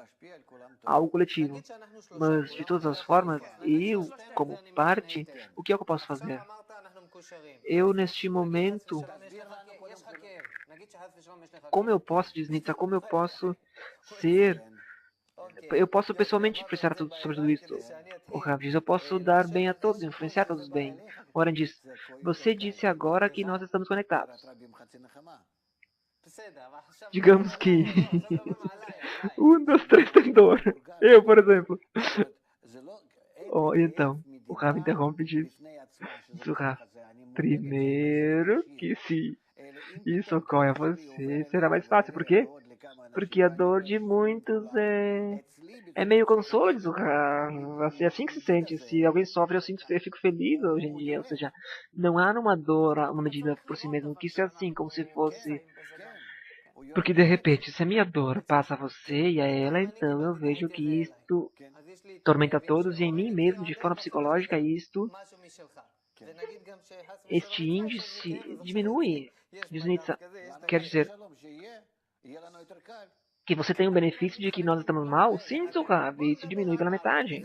algo coletivo. Mas, de todas as formas, eu, como parte, o que é que eu posso fazer? Eu, neste momento, como eu posso, diz Nitsa, como eu posso ser... Eu posso pessoalmente influenciar sobre tudo isso. O Rav diz, eu posso dar bem a todos, influenciar todos bem. O Oren diz, você disse agora que nós estamos conectados. Digamos que um dos três tem dor. Eu, por exemplo. Oh, então, o Rav interrompe e diz o Rav, primeiro que se isso ocorre a você, será mais fácil. Por quê? Porque a dor de muitos é meio consolo, diz o Rav. Assim, é assim que se sente. Se alguém sofre, eu fico feliz hoje em dia. Ou seja, não há numa dor uma medida por si mesmo. Que isso é assim, como se fosse... Porque de repente, se a minha dor passa a você e a ela, então eu vejo que isto tormenta todos e em mim mesmo, de forma psicológica, este índice diminui. Diz Nietzsche, quer dizer que você tem o benefício de que nós estamos mal? Sim, Zohar, isso diminui pela metade.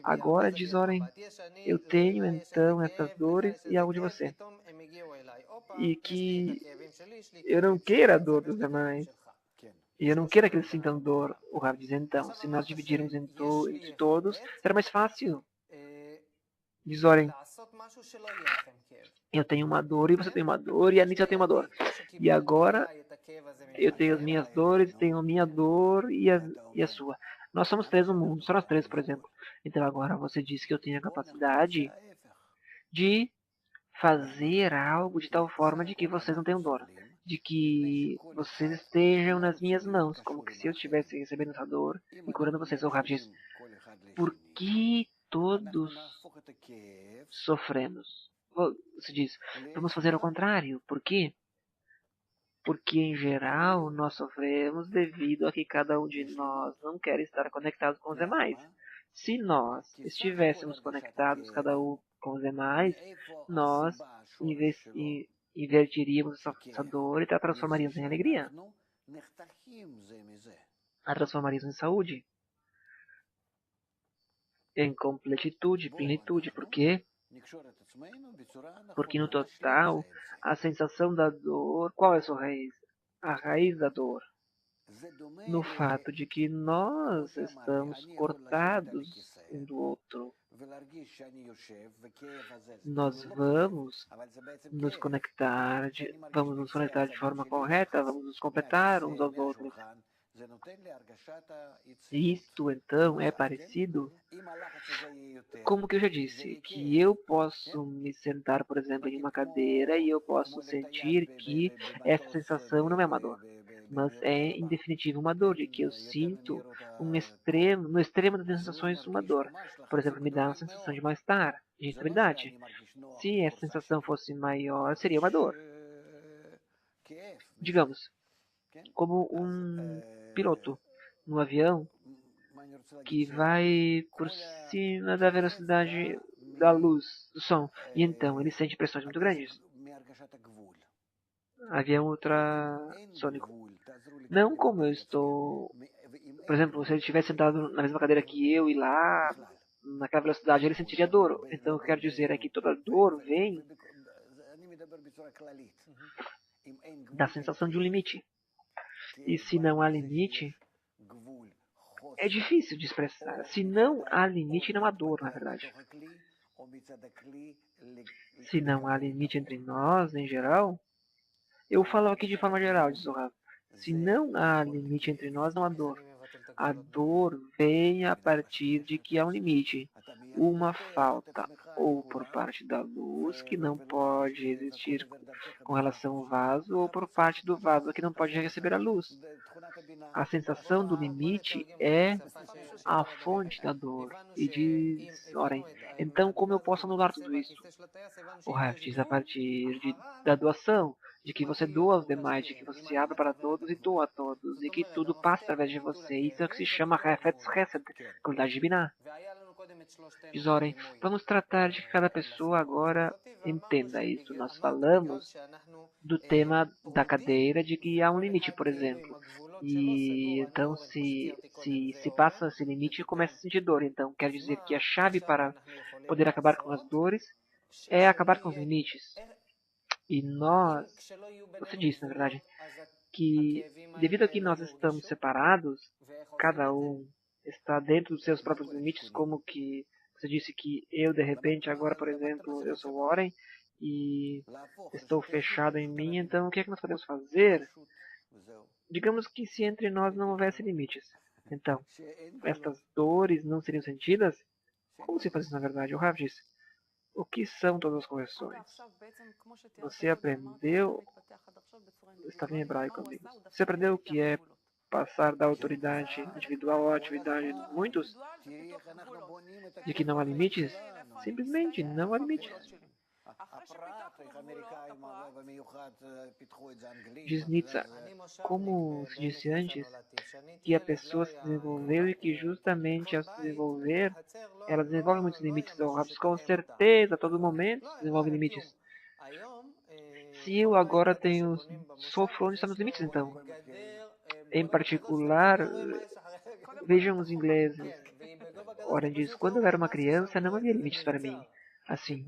Agora, diz Oren, eu tenho então essas dores e algo de você. E que eu não queira a dor dos demais. E eu não quero que eles sintam dor. O Rav diz então, se nós dividirmos entre todos, será mais fácil. Diz Oren, eu tenho uma dor e você tem uma dor e a Nietzsche tem uma dor. E agora eu tenho as minhas dores, tenho a minha dor e a sua. Nós somos três no mundo, só nós três, por exemplo. Então agora você disse que eu tenho a capacidade de fazer algo de tal forma de que vocês não tenham dor. De que vocês estejam nas minhas mãos, como que se eu estivesse recebendo essa dor e curando vocês. O Rav diz, por que todos sofremos? Você diz, vamos fazer ao contrário. Por quê? Porque, em geral, nós sofremos devido a que cada um de nós não quer estar conectado com os demais. Se nós estivéssemos conectados, cada um com os demais, nós invertiríamos essa dor e a transformaríamos em alegria. A transformaríamos em saúde, em completitude, plenitude. Por quê? Porque no total, a sensação da dor, qual é a sua raiz? A raiz da dor no fato de que nós estamos cortados um do outro. Nós vamos nos conectar de forma correta, vamos nos completar uns aos outros. Isto, então, é parecido, como que eu já disse, que eu posso me sentar, por exemplo, em uma cadeira e eu posso sentir que essa sensação não é uma dor, mas é, em definitivo, uma dor, de que eu sinto no extremo das sensações, uma dor. Por exemplo, me dá uma sensação de mal-estar, de instabilidade. Se essa sensação fosse maior, seria uma dor. Digamos, como um piloto no avião que vai por cima da velocidade da luz, do som, e então ele sente pressões muito grandes. Avião ultrassônico. Não como eu estou... Por exemplo, se ele estivesse sentado na mesma cadeira que eu e lá, naquela velocidade, ele sentiria dor. Então, o que eu quero dizer é que toda dor vem da sensação de um limite. E se não há limite, é difícil de expressar. Se não há limite, não há dor, na verdade. Se não há limite entre nós, em geral, eu falo aqui de forma geral, diz o Rav. Se não há limite entre nós, não há dor. A dor vem a partir de que há um limite, uma falta, ou por parte da luz, que não pode existir com relação ao vaso, ou por parte do vaso, que não pode receber a luz. A sensação do limite é a fonte da dor. E diz, orem, então como eu posso anular tudo isso? O Rav diz a partir da doação, de que você doa aos demais, de que você se abre para todos e doa a todos, e que tudo passa através de você. Isso é o que se chama Hafetz Chesed, qualidade de Binah. Diz Oren, vamos tratar de que cada pessoa agora entenda isso. Nós falamos do tema da cadeira de que há um limite, por exemplo. E então se passa esse limite, começa a sentir dor. Então quer dizer que a chave para poder acabar com as dores é acabar com os limites. E você disse, na verdade, que devido a que nós estamos separados, cada um está dentro dos seus próprios limites, como que você disse que eu, de repente, agora, por exemplo, eu sou o Warren e estou fechado em mim, então o que é que nós podemos fazer? Digamos que se entre nós não houvesse limites. Então, estas dores não seriam sentidas? Como se faz isso na verdade? O Rav disse, o que são todas as correções? Você aprendeu, estava em hebraico, amigos. Você aprendeu o que é passar da autoridade individual à atividade de muitos? De que não há limites? Simplesmente não há limites. Diz Nietzsche, como se disse antes, que a pessoa se desenvolveu e que justamente ao se desenvolver, ela desenvolve muitos limites. O Rav, com certeza, a todo momento se desenvolve limites. Se eu agora sofro onde estão os limites, então. Em particular, vejam os ingleses. Ora diz, quando eu era uma criança, não havia limites para mim. Assim,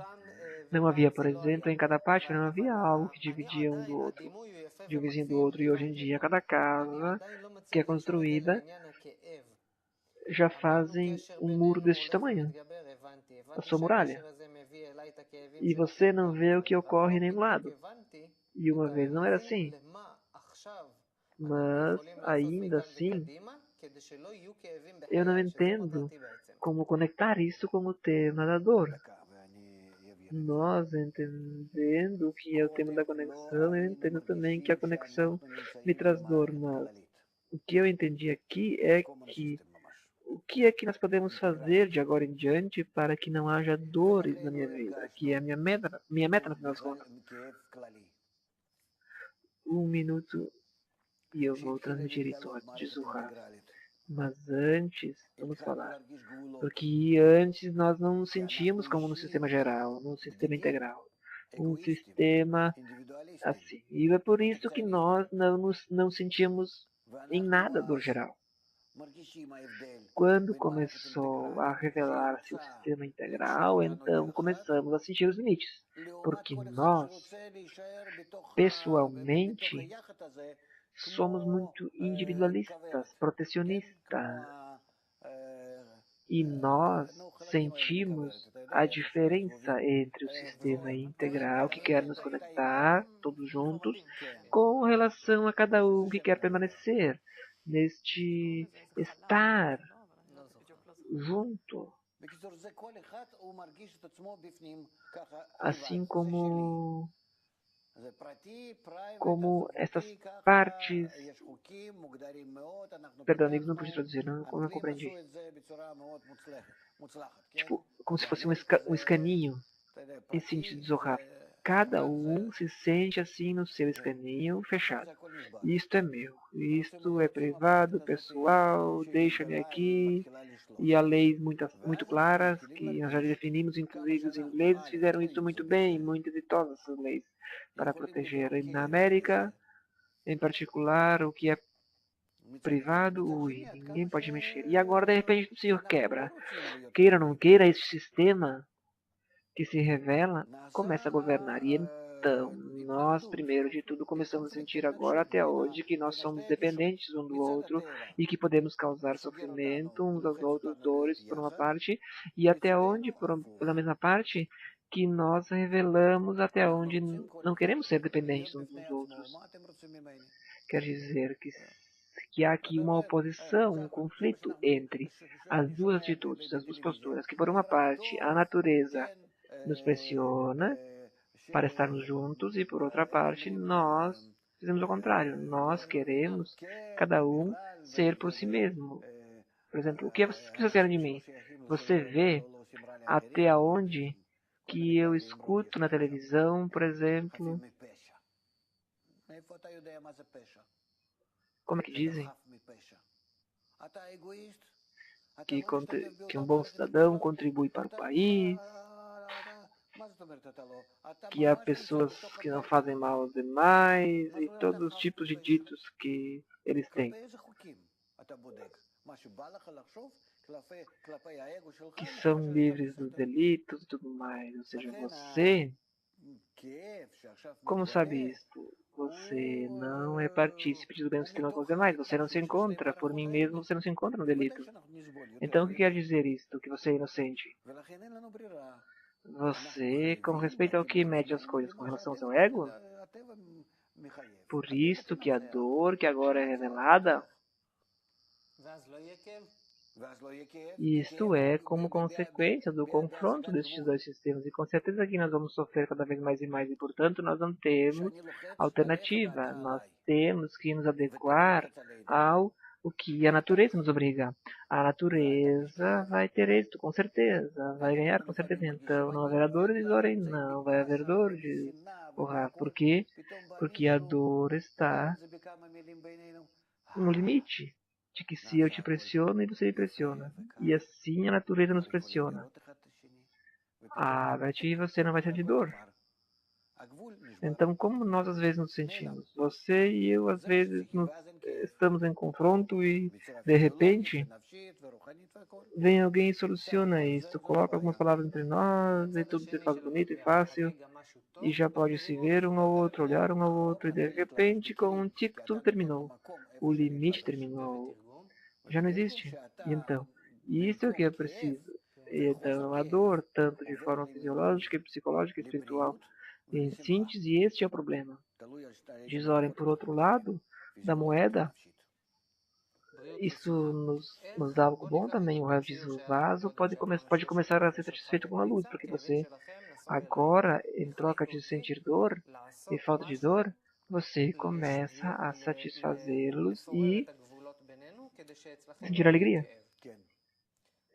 não havia, por exemplo, em cada pátio, não havia algo que dividia um do outro, de um vizinho do outro. E hoje em dia, cada casa que é construída já fazem um muro deste tamanho, a sua muralha. E você não vê o que ocorre em nenhum lado. E uma vez não era assim. Mas, ainda assim, eu não entendo como conectar isso com o tema da dor. Nós entendendo o que é o tema da conexão, eu entendo também que a conexão me traz dor, mas o que eu entendi aqui é que o que é que nós podemos fazer de agora em diante para que não haja dores na minha vida, que é a minha meta no final das contas. 1 minuto e eu vou transmitir isso antes de Zuhar. Mas antes, vamos falar. Porque antes nós não nos sentíamos como no sistema geral, no sistema integral. Um sistema assim. E é por isso que nós não sentíamos em nada do geral. Quando começou a revelar-se o sistema integral, então começamos a sentir os limites. Porque nós, pessoalmente, somos muito individualistas, protecionistas. E nós sentimos a diferença entre o sistema integral que quer nos conectar todos juntos com relação a cada um que quer permanecer neste estar junto. Assim como essas partes. Perdão, amigos, não pude traduzir, não compreendi. Tipo, como se fosse um escaninho em sentido de Zohar. Cada um se sente assim no seu escaninho fechado. Isto é meu, isto é privado, pessoal, deixa-me aqui. E há leis muito claras que nós já definimos, inclusive os ingleses fizeram isso muito bem, muito exitosas essas leis, para proteger. E na América, em particular, o que é privado, ninguém pode mexer. E agora, de repente, o senhor quebra. Queira ou não queira, esse sistema que se revela começa a governar. E então, nós, primeiro de tudo, começamos a sentir agora até hoje que nós somos dependentes um do outro e que podemos causar sofrimento uns aos outros, dores por uma parte, e até onde, pela mesma parte, que nós revelamos até onde não queremos ser dependentes uns dos outros. Quer dizer que há aqui uma oposição, um conflito entre as duas atitudes, as duas posturas, que por uma parte a natureza nos pressiona para estarmos juntos e por outra parte nós fizemos o contrário. Nós queremos cada um ser por si mesmo. Por exemplo, o que vocês querem de mim? Você vê até onde que eu escuto na televisão, por exemplo, Como é que dizem? Que um bom cidadão contribui para o país, que há pessoas que não fazem mal aos demais e todos os tipos de ditos que eles têm, que são livres dos delitos e tudo mais. Ou seja, você, como sabe isto? Você não é partícipe do mesmo sistema que os demais. Você não se encontra, por mim mesmo, você não se encontra no delito. Então, o que quer dizer isto? Que você é inocente? Você, com respeito ao que mede as coisas com relação ao seu ego? Por isto que a dor que agora é revelada, isto é como consequência do confronto destes dois sistemas. E com certeza que nós vamos sofrer cada vez mais e mais. E, portanto, nós não temos alternativa. Nós temos que nos adequar ao o que a natureza nos obriga. A natureza vai ter êxito, com certeza. Vai ganhar, com certeza. Então, não haverá dor de Zoren? Não vai haver dor de Ohá. Por quê? Porque a dor está no limite de que se eu te pressiono e você me pressiona, e assim a natureza nos pressiona, e você não vai sentir dor. Então, como nós às vezes nos sentimos? Você e eu às vezes estamos em confronto e de repente vem alguém e soluciona isso, coloca algumas palavras entre nós e tudo se faz bonito e fácil e já pode se ver um ao outro, olhar um ao outro e de repente com um tic tudo terminou. O limite terminou. Já não existe. E então, isso é o que é preciso. E então, a dor, tanto de forma fisiológica, psicológica e espiritual, em síntese, este é o problema. Diz Zoren, por outro lado da moeda, isso nos dá algo bom também. O Rav diz, o vaso pode começar a ser satisfeito com a luz, porque você agora, em troca de sentir dor e falta de dor, você começa a satisfazê-los e sentir alegria.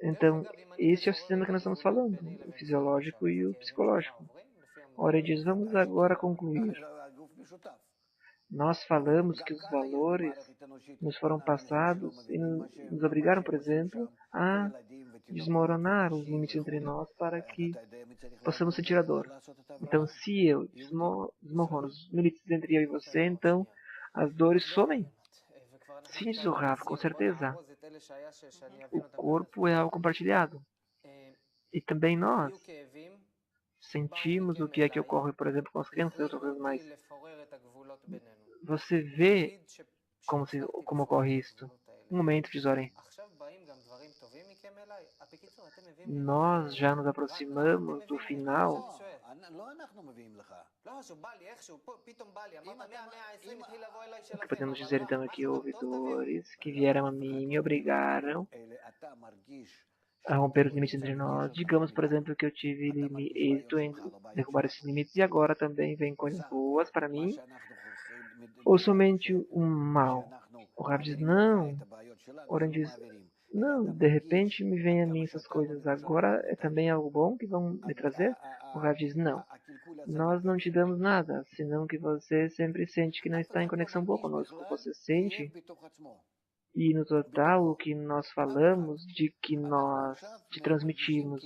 Então, esse é o sistema que nós estamos falando, o fisiológico e o psicológico. Ora, ele diz, vamos agora concluir. Nós falamos que os valores nos foram passados e nos obrigaram, por exemplo, a desmoronar os limites entre nós para que possamos sentir a dor. Então, se eu desmorono os limites entre eu e você, então as dores somem. Sim, diz o Rav, com certeza. O corpo é algo compartilhado. E também nós sentimos o que é que ocorre, por exemplo, com as crianças e outras coisas mais. Você vê como ocorre isto. Um momento, diz Zoren. Nós já nos aproximamos do final. O que podemos dizer então é que houve dores que vieram a mim e me obrigaram a romper os limites entre nós. Digamos, por exemplo, que eu tive êxito em derrubar esses limites e agora também vem coisas boas para mim, ou somente um mal? O Rav diz, não. Oren diz, não, de repente me vem a mim essas coisas agora, é também algo bom que vão me trazer? O Rav diz, não. Nós não te damos nada, senão que você sempre sente que não está em conexão boa conosco. Você sente, e no total o que nós falamos de que nós te transmitimos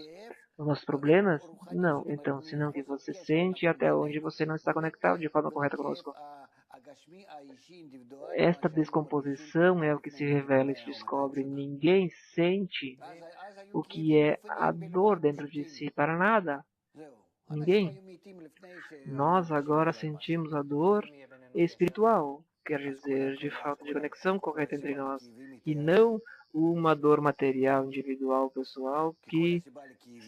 os nossos problemas? Não. Então, senão que você sente até onde você não está conectado de forma correta conosco. Esta descomposição é o que se revela e se descobre. Ninguém sente o que é a dor dentro de si para nada. Ninguém. Nós agora sentimos a dor espiritual, quer dizer, de falta de conexão correta entre nós, e não uma dor material, individual, pessoal, que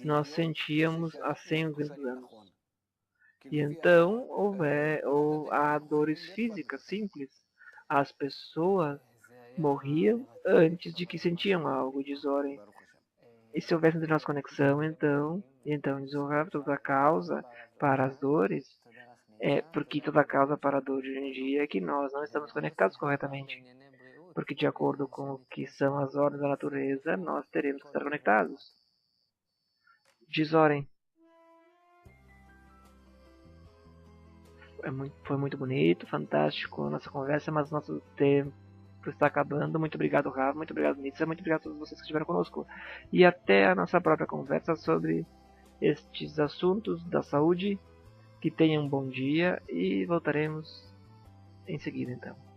nós sentíamos há 100 ou 200 anos. E então há dores físicas simples. As pessoas morriam antes de que sentiam algo, diz Zoren. E se houvesse entre nós conexão, então diz o Rav, toda a causa para as dores porque toda a causa para a dor de hoje em dia é que nós não estamos conectados corretamente. Porque de acordo com o que são as ordens da natureza, nós teremos que estar conectados. Diz Zoren. Foi muito bonito, fantástico a nossa conversa, mas nosso tempo está acabando. Muito obrigado, Rafa. Muito obrigado, Nitsa. Muito obrigado a todos vocês que estiveram conosco. E até a nossa própria conversa sobre estes assuntos da saúde. Que tenham um bom dia e voltaremos em seguida, então.